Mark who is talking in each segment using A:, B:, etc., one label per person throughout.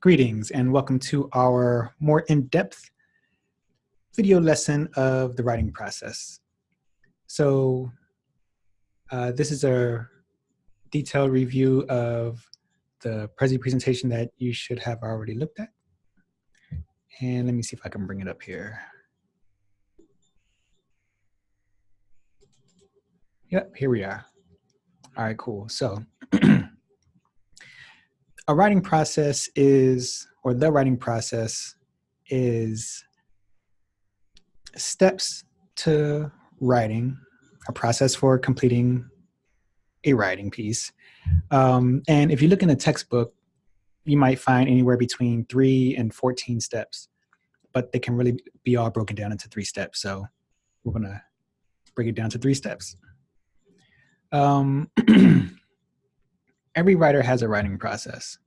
A: Greetings and welcome to our more in-depth video lesson of the writing process. So this is a detailed review of the Prezi presentation that you should have already looked at. And let me see if I can bring it up here. Yep, here we are. All right, cool. So a writing process is, or the writing process is steps to writing, a process for completing a writing piece. And if you look in a textbook, you might find anywhere between 3 and 14 steps, but they can really be all broken down into 3 steps. So we're gonna break it down to 3 steps. Every writer has a writing process.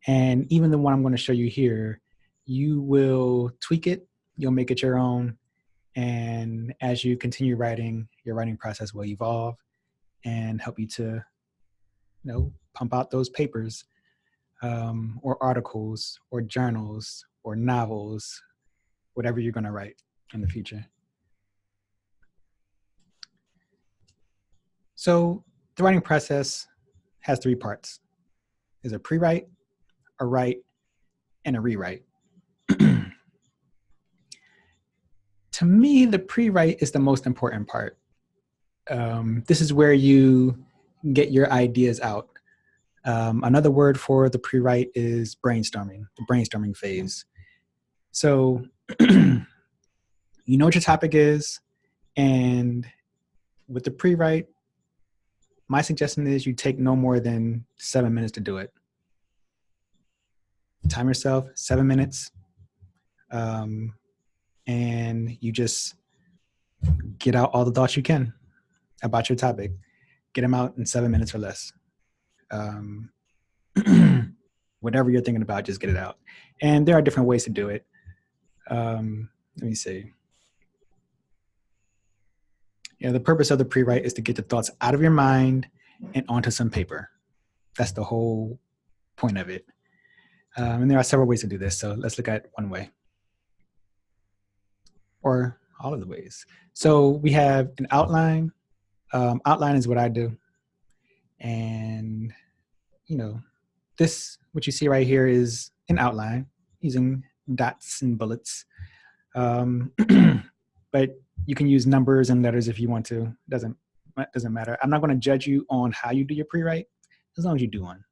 A: And even the one I'm gonna show you here, you will tweak it, you'll make it your own. And as you continue writing, your writing process will evolve and help you to, pump out those papers or articles or journals or novels, whatever you're gonna write in the future. So the writing process has 3 parts. There's a pre-write, a write, and a rewrite. To me, the pre-write is the most important part. This is where you get your ideas out. Another word for the pre-write is brainstorming, the brainstorming phase. So you know what your topic is, and with the pre-write, my suggestion is you take no more than 7 minutes to do it. Time yourself 7 minutes, and you just get out all the thoughts you can about your topic. Get them out in 7 minutes or less. Whatever you're thinking about, just get it out. And there are different ways to do it. Let me see. The purpose of the pre-write is to get the thoughts out of your mind and onto some paper. That's the whole point of it. And there are several ways to do this. So let's look at one way, or all of the ways. So we have an outline. Outline is what I do. And, this, what you see right here is an outline using dots and bullets. But you can use numbers and letters if you want to. It doesn't matter. I'm not going to judge you on how you do your pre-write, as long as you do one.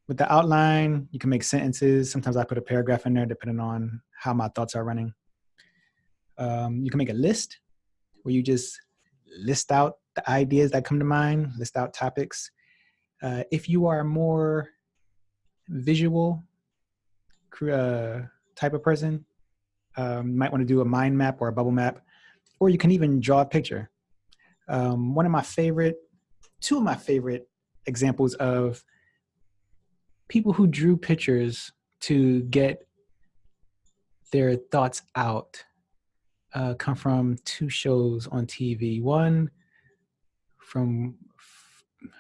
A: With the outline, you can make sentences. Sometimes I put a paragraph in there depending on how my thoughts are running. You can make a list where you just list out the ideas that come to mind, list out topics. If you are a more visual type of person, you might want to do a mind map or a bubble map, or you can even draw a picture. Two of my favorite examples of people who drew pictures to get their thoughts out come from 2 shows on TV. One from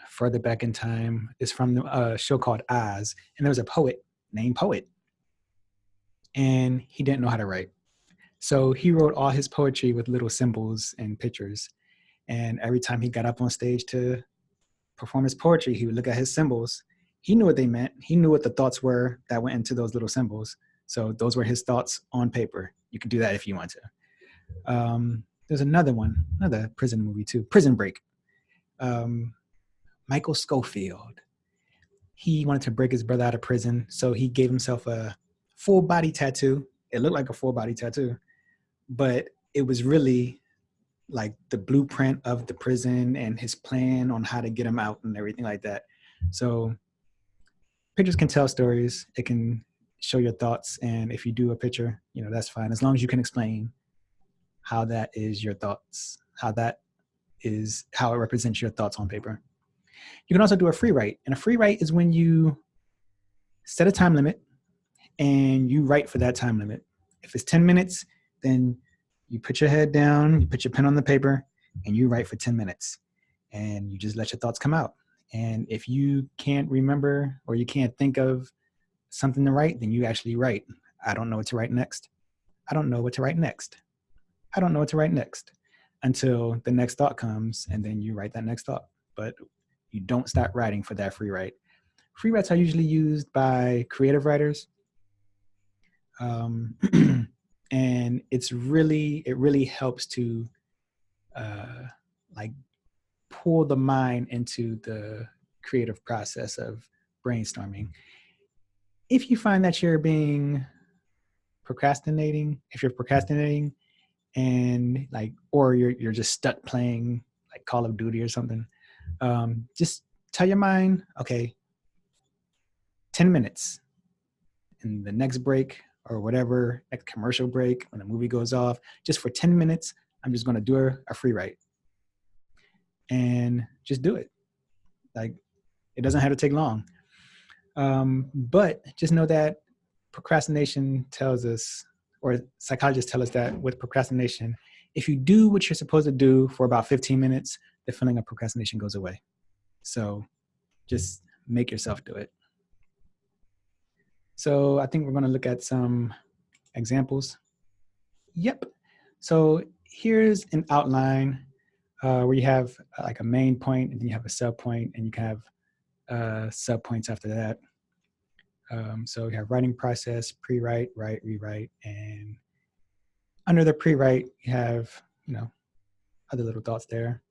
A: further back in time is from a show called Oz, and there was a poet named Poet, and he didn't know how to write. So he wrote all his poetry with little symbols and pictures, and every time he got up on stage to perform his poetry, he would look at his symbols. He knew what they meant. He knew what the thoughts were that went into those little symbols. So those were his thoughts on paper. You can do that if you want to. There's another prison movie too, Prison Break. Michael Scofield. He wanted to break his brother out of prison, so he gave himself a full body tattoo. It looked like a full body tattoo, but it was really like the blueprint of the prison and his plan on how to get him out and everything like that. So pictures can tell stories. It can show your thoughts. And if you do a picture, that's fine. As long as you can explain how that is your thoughts, how it represents your thoughts on paper. You can also do a free write. And a free write is when you set a time limit and you write for that time limit. If it's 10 minutes, then you put your head down, you put your pen on the paper, and you write for 10 minutes. And you just let your thoughts come out. And if you can't remember or you can't think of something to write, then you actually write, I don't know what to write next. I don't know what to write next. I don't know what to write next, until the next thought comes, and then you write that next thought. But you don't start writing for that free write. Free writes are usually used by creative writers. And it really helps to like pull the mind into the creative process of brainstorming. If you find that you're procrastinating and or you're just stuck playing like Call of Duty or something, just tell your mind, okay, 10 minutes. In the next break or whatever, next commercial break, when the movie goes off, just for 10 minutes, I'm just going to do a free write. And just do it. Like, it doesn't have to take long. But just know that procrastination tells us, or psychologists tell us that with procrastination, if you do what you're supposed to do for about 15 minutes, the feeling of procrastination goes away. So just make yourself do it. So I think we're going to look at some examples. Yep. So here's an outline where you have like a main point, and then you have a sub point, and you can have sub points after that. So you have writing process, pre-write, write, rewrite, and under the pre-write, you have, other little thoughts there.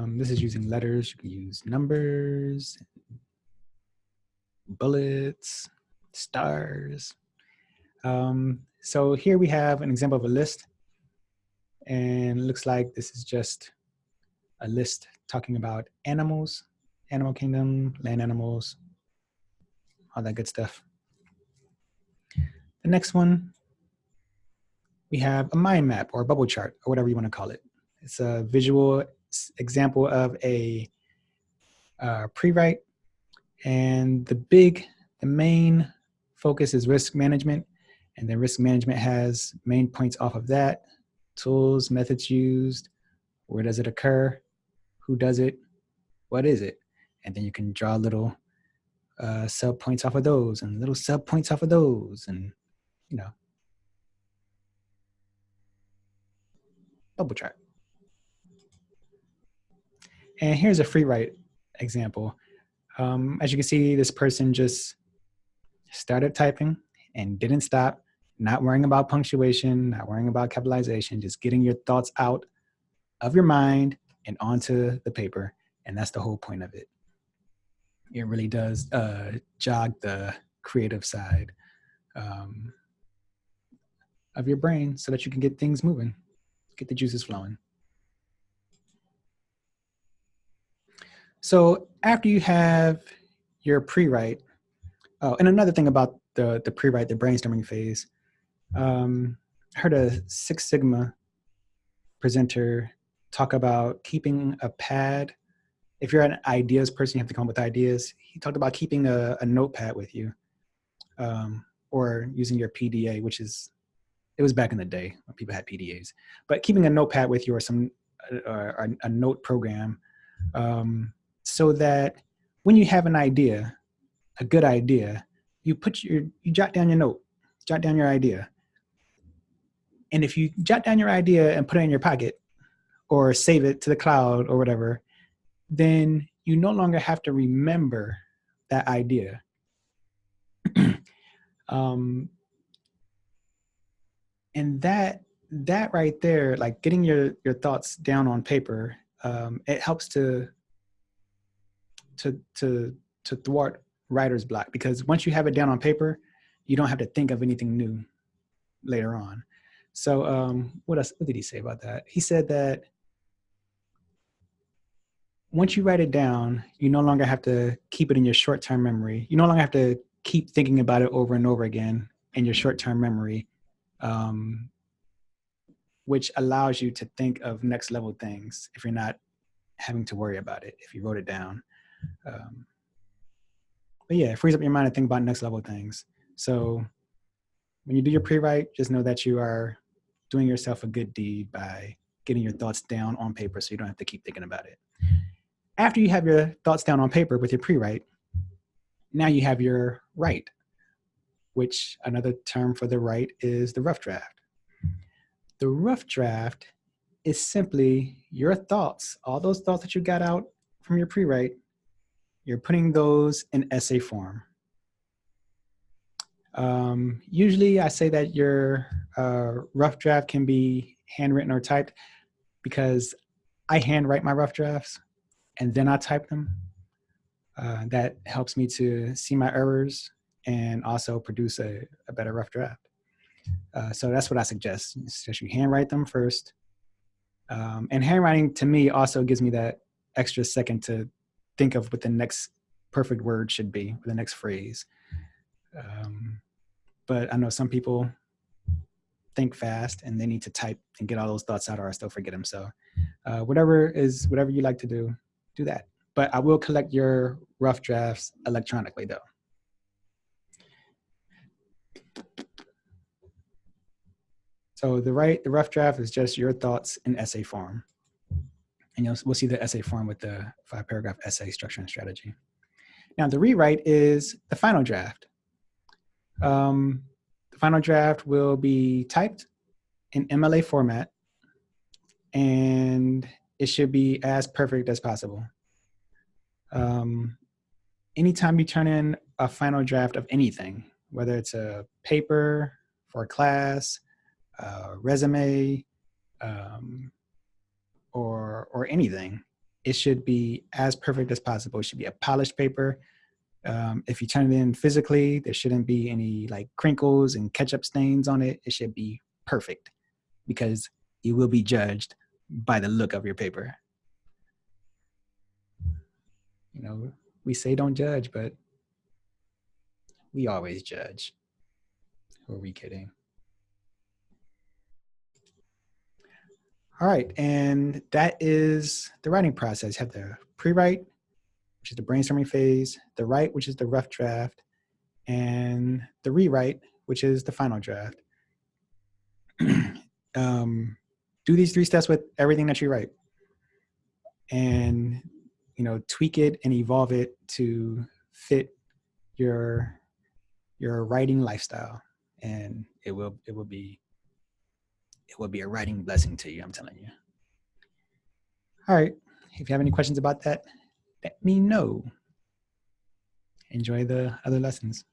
A: This is using letters. You can use numbers, bullets, stars. So here we have an example of a list, and it looks like this is just a list talking about animals, animal kingdom, land animals, all that good stuff. The next one, we have a mind map or a bubble chart or whatever you want to call it. It's a visual example of a pre-write, and the main focus is risk management, and then risk management has main points off of that: tools, methods used, where does it occur, who does it, what is it, and then you can draw little sub points off of those and little sub points off of those, and bubble chart. And here's a free write example. As you can see, this person just started typing and didn't stop, not worrying about punctuation, not worrying about capitalization, just getting your thoughts out of your mind and onto the paper. And that's the whole point of it. It really does jog the creative side of your brain so that you can get things moving, get the juices flowing. So after you have your pre-write, and another thing about the pre-write, the brainstorming phase, I heard a Six Sigma presenter talk about keeping a pad. If you're an ideas person, you have to come up with ideas. He talked about keeping a notepad with you, or using your PDA, it was back in the day when people had PDAs, but keeping a notepad with you, or a note program, so that when you have an idea, a good idea, you jot down your idea. And if you jot down your idea and put it in your pocket or save it to the cloud or whatever, then you no longer have to remember that idea. And that right there, like getting your thoughts down on paper, it helps to thwart writer's block, because once you have it down on paper, you don't have to think of anything new later on. So what did he say about that? He said that once you write it down, you no longer have to keep it in your short-term memory. You no longer have to keep thinking about it over and over again in your short-term memory, which allows you to think of next level things if you're not having to worry about it, if you wrote it down. But yeah, it frees up your mind to think about next level things. So when you do your pre-write, just know that you are doing yourself a good deed by getting your thoughts down on paper so you don't have to keep thinking about it. After you have your thoughts down on paper with your pre-write, now you have your write, which another term for the write is the rough draft. The rough draft is simply your thoughts, all those thoughts that you got out from your pre-write, you're putting those in essay form. Usually I say that your rough draft can be handwritten or typed because I handwrite my rough drafts and then I type them. That helps me to see my errors and also produce a better rough draft. So that's what I suggest. You handwrite them first. And handwriting to me also gives me that extra second to think of what the next perfect word should be, or the next phrase. But I know some people think fast and they need to type and get all those thoughts out or I still forget them. So whatever you like to do that. But I will collect your rough drafts electronically though. So the rough draft is just your thoughts in essay form. And we'll see the essay form with the 5-paragraph essay structure and strategy. Now the rewrite is the final draft. The final draft will be typed in MLA format and it should be as perfect as possible. Anytime you turn in a final draft of anything, whether it's a paper for a class, resume, or anything, it should be as perfect as possible. It should be a polished paper. If you turn it in physically, there shouldn't be any like crinkles and ketchup stains on it. It should be perfect because you will be judged by the look of your paper. You know, we say don't judge, but we always judge. Who are we kidding? All right, and that is the writing process. You have the pre-write, which is the brainstorming phase, the write, which is the rough draft, and the rewrite, which is the final draft. Do these 3 steps with everything that you write, and tweak it and evolve it to fit your writing lifestyle, and it will be a writing blessing to you. I'm telling you. All right. If you have any questions about that, let me know. Enjoy the other lessons.